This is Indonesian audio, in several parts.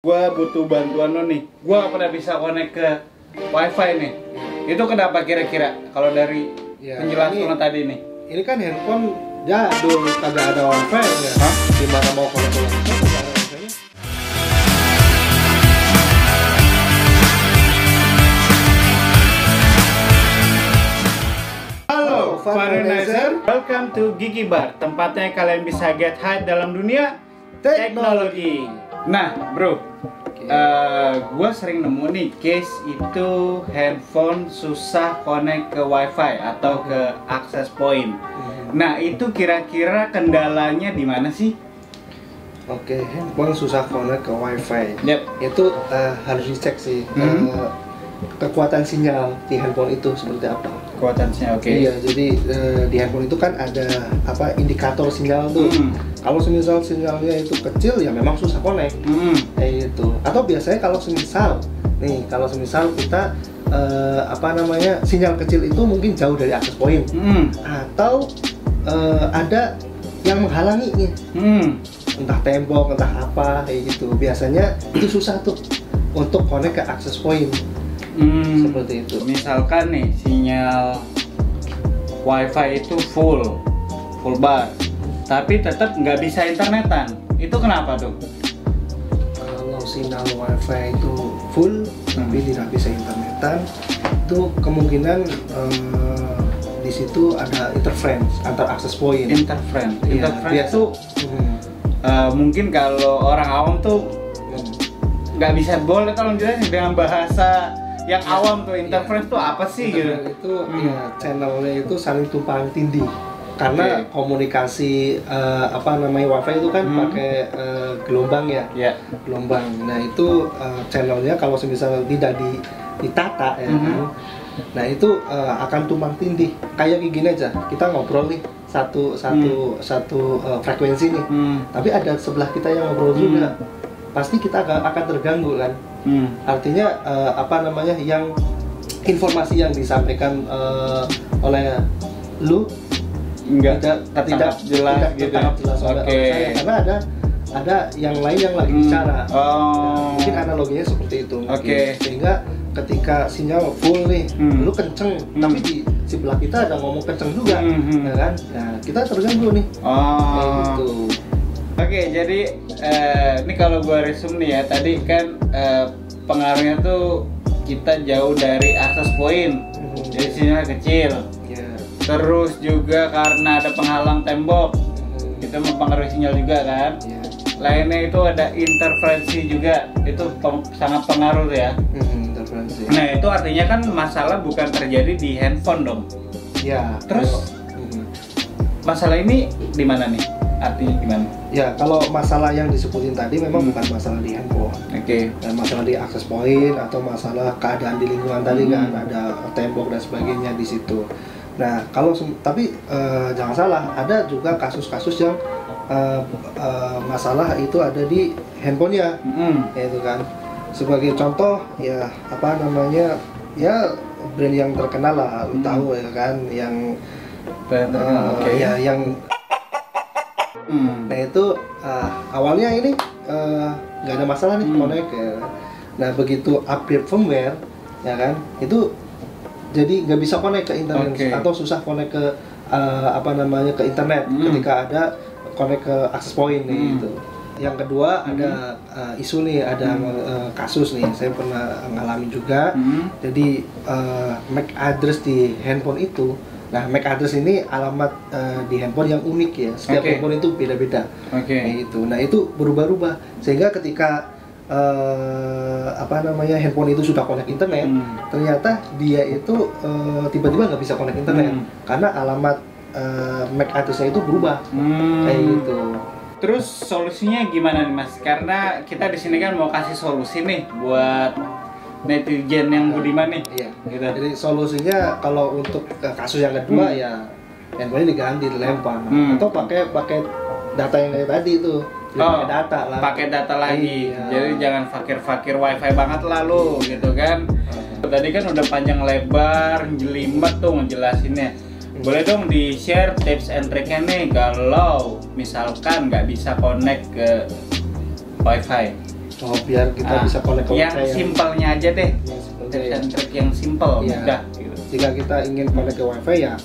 Gua butuh bantuan lo nih. Gua nggak pernah bisa connect ke wifi nih. Itu kenapa kira-kira? Kalau dari penjelasan lo tadi nih. Ini kan handphone jadul, kagak ada wifi ya. Hah? Gimana mau connect ke wifi? Kagak ada wifi-nya. Halo, Farenizer. Welcome to Gigi Bar, tempatnya kalian bisa get high dalam dunia teknologi. Nah, bro, gue sering nemu nih case itu handphone susah connect ke wifi atau ke access point. Nah, itu kira-kira kendalanya di mana sih? Oke, handphone susah connect ke wifi. Yep. Itu harus dicek sih kekuatan sinyal di handphone itu seperti apa. Kekuatannya oke. Iya, jadi di handphone itu kan ada indikator sinyal tuh. Kalau semisal sinyalnya itu kecil ya memang susah connect. Kayak gitu. Atau biasanya kalau semisal kita sinyal kecil itu mungkin jauh dari access point. Atau ada yang menghalangi nih. Entah tembok, entah apa kayak gitu. Biasanya itu susah tuh untuk connect ke access point. Seperti itu. Misalkan nih sinyal wifi itu full bar, tapi tetap nggak bisa internetan. Itu kenapa tuh? Kalau sinyal wifi itu full tapi tidak bisa internetan, itu kemungkinan di situ ada interference antar access point. Interference Biasa. tuh mungkin kalau orang awam tuh nggak bisa boleh kalau jelasin dengan bahasa yang awam tuh. Interference tuh apa sih gitu? Itu ya channelnya itu saling tumpang tindih karena komunikasi wifi itu kan pakai gelombang ya. Gelombang. Nah itu channelnya kalau misalnya tidak ditata ya kan, nah itu akan tumpang tindih. Kayak gini aja, kita ngobrol nih satu frekuensi nih, tapi ada sebelah kita yang ngobrol juga, pasti kita akan terganggu kan. Artinya yang informasi yang disampaikan oleh lu tidak jelas gitu. Oleh karena ada yang lain yang lagi bicara. Mungkin analoginya seperti itu. Sehingga ketika sinyal full nih, lu kenceng, tapi di sebelah kita ada ngomong kenceng juga, ya kan? Nah, kita terganggu nih. Kayak gitu. Oke, jadi ini kalau gua resume nih ya, tadi kan pengaruhnya tuh kita jauh dari access point, jadi sinyal kecil. Terus juga karena ada penghalang tembok, itu mempengaruhi sinyal juga kan. Lainnya itu ada interferensi juga, itu sangat pengaruh ya. Interferensi. Nah itu artinya kan masalah bukan terjadi di handphone dong. Ya. Terus masalah ini di mana nih? Artinya gimana? Ya, kalau masalah yang disebutin tadi memang bukan masalah di handphone. Dan masalah di access point atau masalah keadaan di lingkungan tadi kan, ada tembok dan sebagainya di situ. Nah, tapi jangan salah, ada juga kasus-kasus yang masalah itu ada di handphonenya, yaitu kan. Sebagai contoh ya brand yang terkenal lah, tahu ya kan, yang yang nah itu awalnya ini nggak ada masalah nih connect ya. Nah begitu upgrade firmware ya kan, itu jadi nggak bisa connect ke internet atau susah connect ke ke internet ketika ada connect ke access point nih gitu. Yang kedua ada isu nih, ada kasus nih, saya pernah ngalami juga. Jadi MAC address di handphone itu. Nah, MAC address ini alamat di handphone yang unik ya. Setiap handphone itu beda-beda. Kayak gitu. Nah, itu berubah-ubah sehingga ketika handphone itu sudah connect internet, ternyata dia itu tiba-tiba nggak bisa connect internet karena alamat MAC address-nya itu berubah. Kayak gitu. Terus solusinya gimana nih Mas? Karena kita di sini kan mau kasih solusi nih buat netizen yang budiman nih. Gitu. Jadi solusinya kalau untuk kasus yang kedua ya handphone diganti, dilempar atau pakai data yang kayak tadi itu. Pakai data lagi. Jadi jangan fakir wifi banget lah lu gitu kan. Tadi kan udah panjang lebar, jelimet tuh ngejelasinnya. Boleh dong di share tips and triknya nih kalau misalkan nggak bisa connect ke wifi. Oh, biar kita bisa connect ke yang wifi simpelnya aja deh, tips and trick yang simple, mudah gitu. Jika kita ingin connect ke wifi ya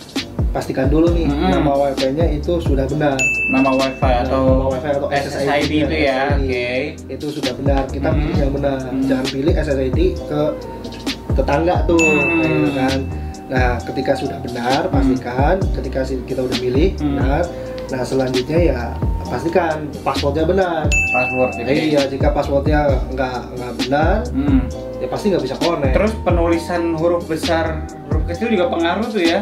pastikan dulu nih nama wifi-nya itu sudah benar. Nama wifi atau SSID itu ya, itu sudah benar. Kita pilih yang benar, jangan pilih SSID ke tetangga tuh, kan. Nah, ketika sudah benar, pastikan ketika kita udah pilih benar. Nah, selanjutnya ya pastikan passwordnya benar. Iya, jika passwordnya nggak benar, ya pasti nggak bisa connect. Terus penulisan huruf besar, huruf kecil juga pengaruh tuh ya?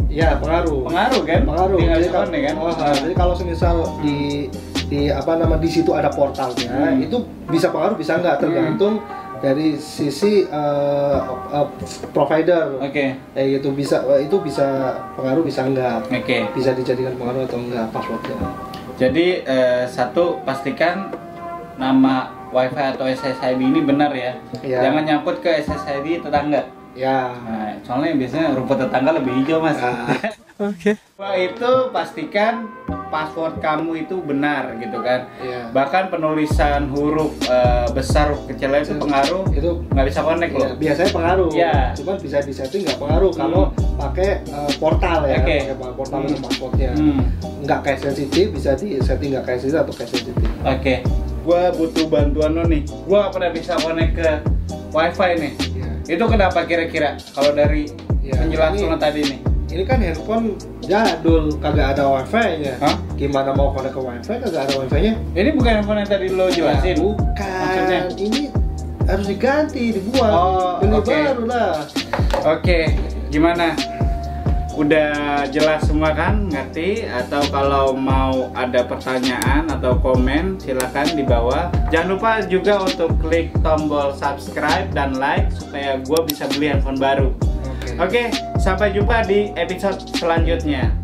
Ya, pengaruh kan? Pengaruh. Jadi kalau semisal di di situ ada portalnya, itu bisa pengaruh bisa nggak, tergantung dari sisi provider. Itu bisa pengaruh bisa enggak. Bisa dijadikan pengaruh atau enggak passwordnya. Jadi satu, pastikan nama wifi atau SSID ini benar ya. Jangan nyangkut ke SSID tetangga. Nah, soalnya biasanya rumput tetangga lebih hijau, Mas. Itu pastikan password kamu itu benar gitu kan. Bahkan penulisan huruf besar, huruf kecilnya itu pengaruh, itu nggak bisa connect loh. Biasanya pengaruh, cuman bisa disetting nggak pengaruh kalau pakai portal ya. Pakai portal dengan passwordnya nggak cache sensitif, bisa disetting nggak cache sensitif atau cache sensitif. Gua butuh bantuan lo nih. Gua nggak pernah bisa connect ke wifi nih. Itu kenapa kira-kira kalau dari penjelasan tadi nih? Ini kan handphone jadul, kagak ada wifi-nya. Gimana mau connect ke wifi kagak ada wifi-nya? Ini bukan handphone yang tadi lo jelasin? Bukan. Maksudnya? Ini harus diganti, dibuang, beli baru lah. Gimana? Udah jelas semua kan? Ngerti? Atau kalau mau ada pertanyaan atau komen, silakan di bawah. Jangan lupa juga untuk klik tombol subscribe dan like supaya gue bisa beli handphone baru. Sampai jumpa di episode selanjutnya.